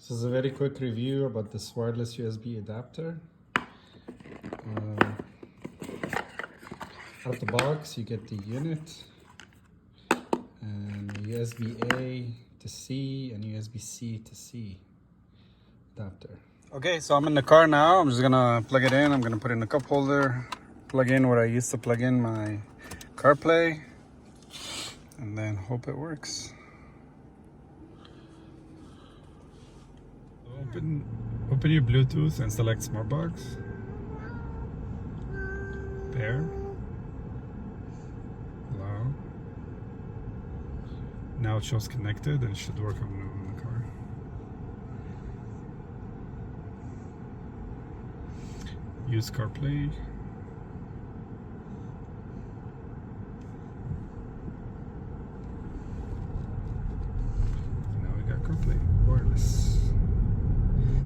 This is a very quick review about this wireless USB adapter. Out of the box, you get the unit and USB-A to C and USB-C to C adapter. Okay, so I'm in the car now. I'm just gonna plug it in. I'm gonna put it in a cup holder, plug in where I used to plug in my CarPlay, and then hope it works. Open your Bluetooth and select Smartbox. Pair. Allow. Now it shows connected and it should work on the car. Use CarPlay.